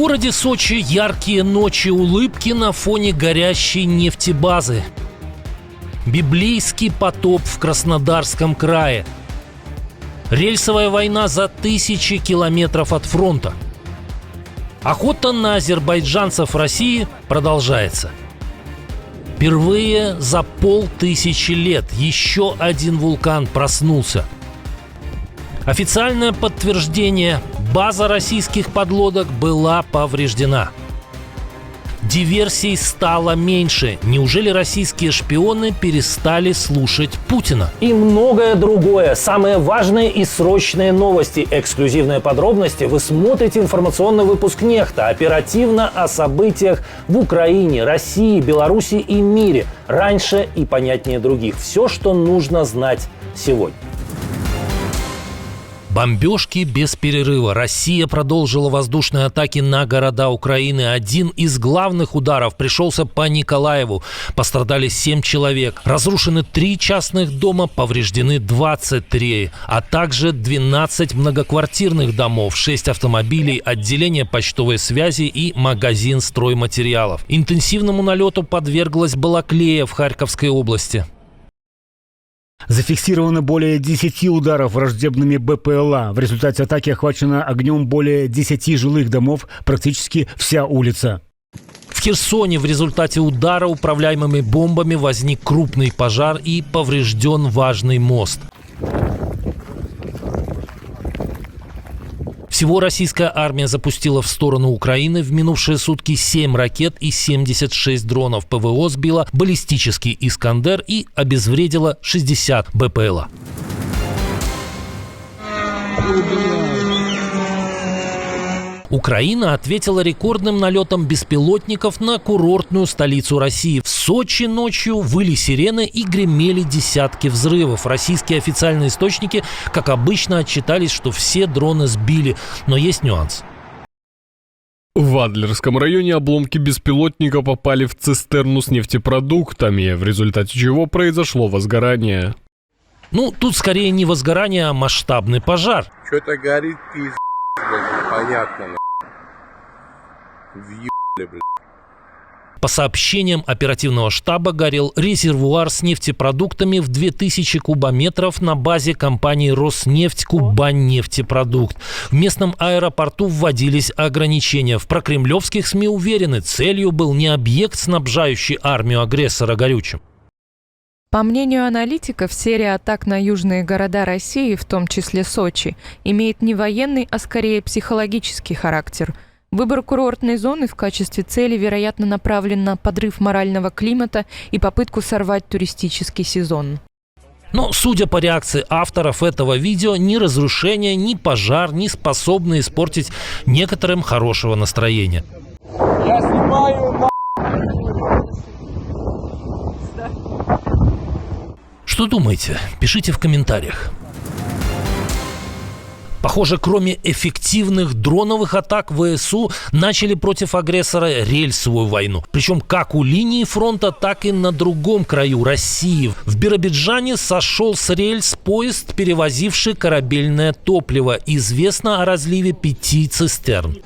городе Сочи яркие ночи, улыбки на фоне горящей нефтебазы. Библейский потоп в Краснодарском крае. Рельсовая война за тысячи километров от фронта. Охота на азербайджанцев в России продолжается. Впервые за 500 лет еще один вулкан проснулся. Официальное подтверждение: база российских подлодок была повреждена. Диверсий стало меньше. Неужели российские шпионы перестали слушать Путина? И многое другое. Самые важные и срочные новости. Эксклюзивные подробности. Вы смотрите информационный выпуск «Нехта». Оперативно о событиях в Украине, России, Беларуси и мире. Раньше и понятнее других. Все, что нужно знать сегодня. Бомбежки без перерыва. Россия продолжила воздушные атаки на города Украины. Один из главных ударов пришелся по Николаеву. Пострадали 7 человек. Разрушены 3 частных дома, повреждены 23, а также 12 многоквартирных домов, 6 автомобилей, отделение почтовой связи и магазин стройматериалов. Интенсивному налету подверглась Балаклея в Харьковской области. Зафиксировано более 10 ударов враждебными БПЛА. В результате атаки охвачено огнем более 10 жилых домов, практически вся улица. В Херсоне в результате удара управляемыми бомбами возник крупный пожар и поврежден важный мост. Всего российская армия запустила в сторону Украины в минувшие сутки 7 ракет и 76 дронов. ПВО сбила баллистический «Искандер» и обезвредила 60 БПЛА. Украина ответила рекордным налетом беспилотников на курортную столицу России. В Сочи ночью выли сирены и гремели десятки взрывов. Российские официальные источники, как обычно, отчитались, что все дроны сбили. Но есть нюанс. В Адлерском районе обломки беспилотника попали в цистерну с нефтепродуктами, в результате чего произошло возгорание. Тут скорее не возгорание, а масштабный пожар. Что-то горит, пиздец, понятно. Въебали, блядь. По сообщениям оперативного штаба, горел резервуар с нефтепродуктами в 2000 кубометров на базе компании «Роснефть Кубань-нефтепродукт». В местном аэропорту вводились ограничения. В прокремлевских СМИ уверены, целью был не объект, снабжающий армию агрессора горючим. По мнению аналитиков, серия атак на южные города России, в том числе Сочи, имеет не военный, а скорее психологический характер. Выбор курортной зоны в качестве цели, вероятно, направлен на подрыв морального климата и попытку сорвать туристический сезон. Но, судя по реакции авторов этого видео, ни разрушение, ни пожар не способны испортить некоторым хорошего настроения. Я снимаю, Что думаете? Пишите в комментариях. Похоже, кроме эффективных дроновых атак, ВСУ начали против агрессора рельсовую войну. Причем как у линии фронта, так и на другом краю России. В Биробиджане сошел с рельс поезд, перевозивший корабельное топливо. Известно о разливе 5 цистерн.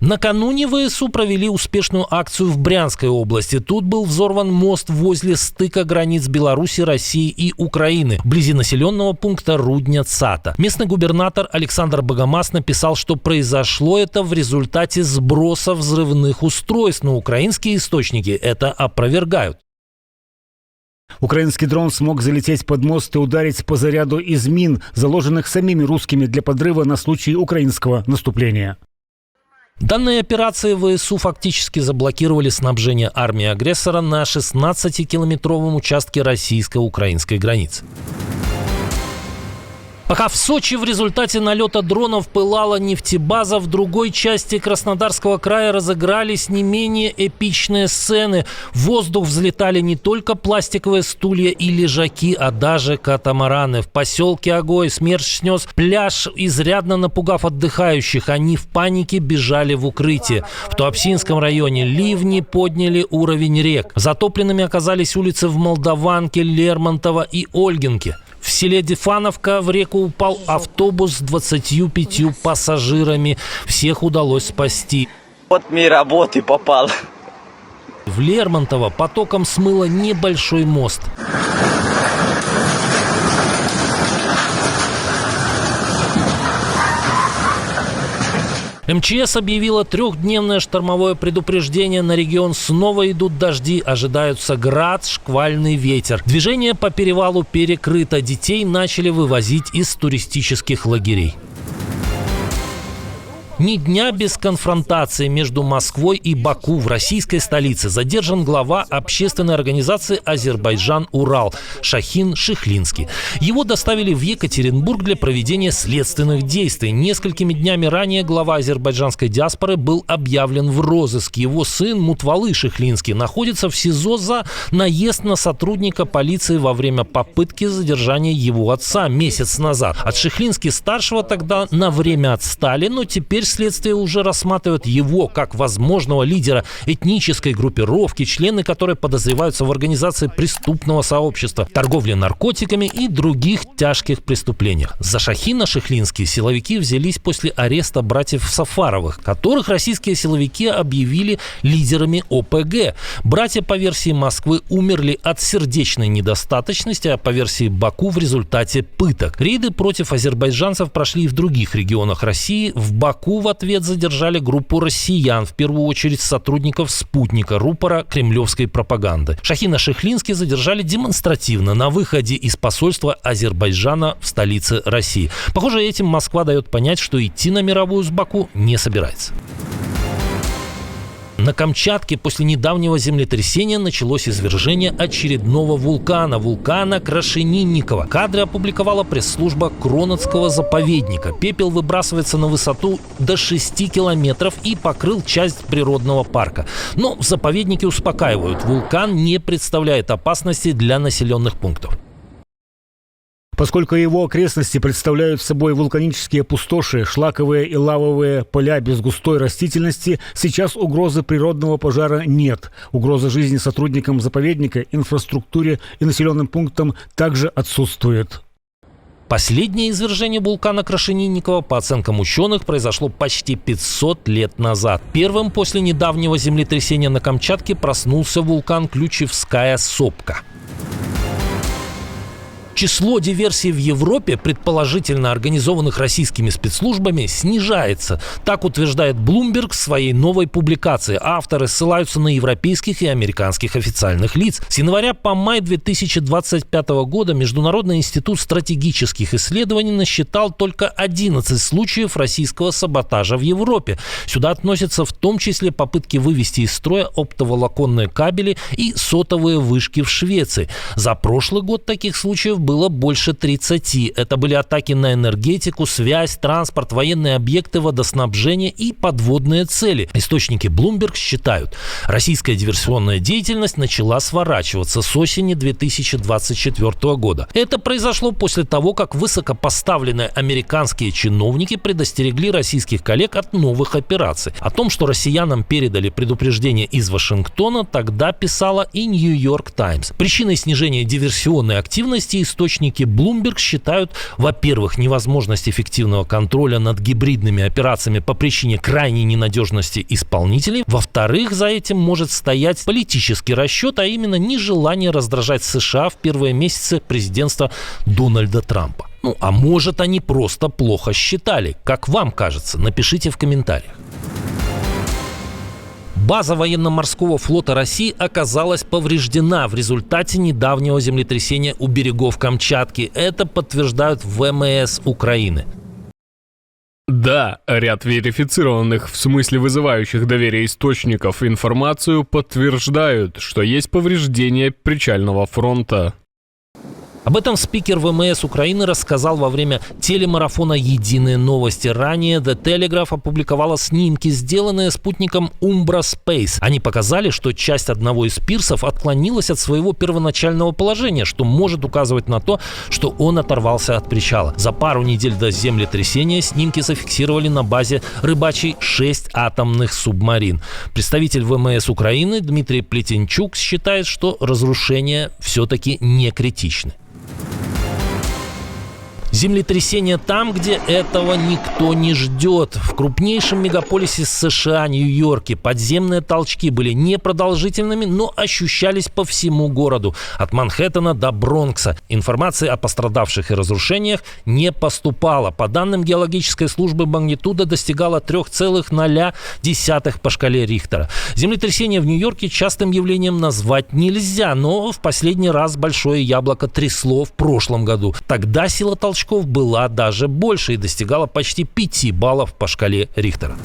Накануне ВСУ провели успешную акцию в Брянской области. Тут был взорван мост возле стыка границ Беларуси, России и Украины, вблизи населенного пункта Рудня-Цата. Местный губернатор Александр Богомаз написал, что произошло это в результате сброса взрывных устройств, но украинские источники это опровергают. Украинский дрон смог залететь под мост и ударить по заряду из мин, заложенных самими русскими для подрыва на случай украинского наступления. Данные операции ВСУ фактически заблокировали снабжение армии агрессора на 16-километровом участке российско-украинской границы. Пока в Сочи в результате налета дронов пылала нефтебаза, в другой части Краснодарского края разыгрались не менее эпичные сцены. В воздух взлетали не только пластиковые стулья и лежаки, а даже катамараны. В поселке Огой смерч снес пляж, изрядно напугав отдыхающих. Они в панике бежали в укрытие. В Туапсинском районе ливни подняли уровень рек. Затопленными оказались улицы в Молдаванке, Лермонтово и Ольгинке. В селе Дефановка в реку упал автобус с 25 пассажирами. Всех удалось спасти. Вот мне работы попал. В Лермонтово потоком смыло небольшой мост. МЧС объявила 3-дневное штормовое предупреждение. На регион снова идут дожди, ожидаются град, шквальный ветер. Движение по перевалу перекрыто. Детей начали вывозить из туристических лагерей. Ни дня без конфронтации между Москвой и Баку. В российской столице задержан глава общественной организации «Азербайджан-Урал» Шахин Шихлинский. Его доставили в Екатеринбург для проведения следственных действий. Несколькими днями ранее глава азербайджанской диаспоры был объявлен в розыск. Его сын Мутвалы Шихлинский находится в СИЗО за наезд на сотрудника полиции во время попытки задержания его отца месяц назад. От Шихлински-старшего тогда на время отстали, но теперь следствие уже рассматривает его как возможного лидера этнической группировки, члены которой подозреваются в организации преступного сообщества, торговле наркотиками и других тяжких преступлениях. За Шахина Шихлинский силовики взялись после ареста братьев Сафаровых, которых российские силовики объявили лидерами ОПГ. Братья, по версии Москвы, умерли от сердечной недостаточности, а по версии Баку в результате пыток. Рейды против азербайджанцев прошли и в других регионах России. В Баку в ответ задержали группу россиян, в первую очередь сотрудников «Спутника», рупора кремлевской пропаганды. Шахина Шихлинский задержали демонстративно на выходе из посольства Азербайджана в столице России. Похоже, этим Москва дает понять, что идти на мировую с Баку не собирается. На Камчатке после недавнего землетрясения началось извержение очередного вулкана Крашенинникова. Кадры опубликовала пресс-служба Кронотского заповедника. Пепел выбрасывается на высоту до 6 километров и покрыл часть природного парка. Но в заповеднике успокаивают, вулкан не представляет опасности для населенных пунктов. Поскольку его окрестности представляют собой вулканические пустоши, шлаковые и лавовые поля без густой растительности, сейчас угрозы природного пожара нет. Угроза жизни сотрудникам заповедника, инфраструктуре и населенным пунктам также отсутствует. Последнее извержение вулкана Крашенинникова, по оценкам ученых, произошло почти 500 лет назад. Первым после недавнего землетрясения на Камчатке проснулся вулкан Ключевская сопка. Число диверсий в Европе, предположительно организованных российскими спецслужбами, снижается. Так утверждает Bloomberg в своей новой публикации. Авторы ссылаются на европейских и американских официальных лиц. С января по май 2025 года Международный институт стратегических исследований насчитал только 11 случаев российского саботажа в Европе. Сюда относятся в том числе попытки вывести из строя оптоволоконные кабели и сотовые вышки в Швеции. За прошлый год таких случаев было больше 30. Это были атаки на энергетику, связь, транспорт, военные объекты, водоснабжение и подводные цели. Источники Bloomberg считают, российская диверсионная деятельность начала сворачиваться с осени 2024 года. Это произошло после того, как высокопоставленные американские чиновники предостерегли российских коллег от новых операций. О том, что россиянам передали предупреждение из Вашингтона, тогда писала и New York Times. Причиной снижения диверсионной активности источники Bloomberg считают, во-первых, невозможность эффективного контроля над гибридными операциями по причине крайней ненадежности исполнителей. Во-вторых, за этим может стоять политический расчет, а именно нежелание раздражать США в первые месяцы президентства Дональда Трампа. А может, они просто плохо считали. Как вам кажется? Напишите в комментариях. База военно-морского флота России оказалась повреждена в результате недавнего землетрясения у берегов Камчатки. Это подтверждают в ВМС Украины. Да, ряд верифицированных, в смысле вызывающих доверие источников, информацию подтверждают, что есть повреждение причального фронта. Об этом спикер ВМС Украины рассказал во время телемарафона «Единые новости». Ранее The Telegraph опубликовала снимки, сделанные спутником Umbra Space. Они показали, что часть одного из пирсов отклонилась от своего первоначального положения, что может указывать на то, что он оторвался от причала. За пару недель до землетрясения снимки зафиксировали на базе рыбачьей 6 атомных субмарин. Представитель ВМС Украины Дмитрий Плетенчук считает, что разрушения все-таки не критичны. Землетрясение там, где этого никто не ждет. В крупнейшем мегаполисе США, Нью-Йорке, подземные толчки были непродолжительными, но ощущались по всему городу. От Манхэттена до Бронкса. Информации о пострадавших и разрушениях не поступало. По данным геологической службы, магнитуда достигала 3,0 по шкале Рихтера. Землетрясение в Нью-Йорке частым явлением назвать нельзя, но в последний раз большое яблоко трясло в прошлом году. Тогда сила толчков была даже больше и достигала почти 5 баллов по шкале Рихтера.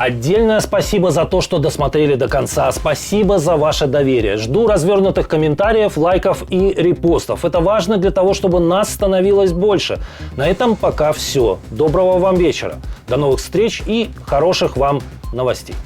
Отдельное спасибо за то, что досмотрели до конца. Спасибо за ваше доверие. Жду развернутых комментариев, лайков и репостов. Это важно для того, чтобы нас становилось больше. На этом пока все. Доброго вам вечера. До новых встреч и хороших вам новостей.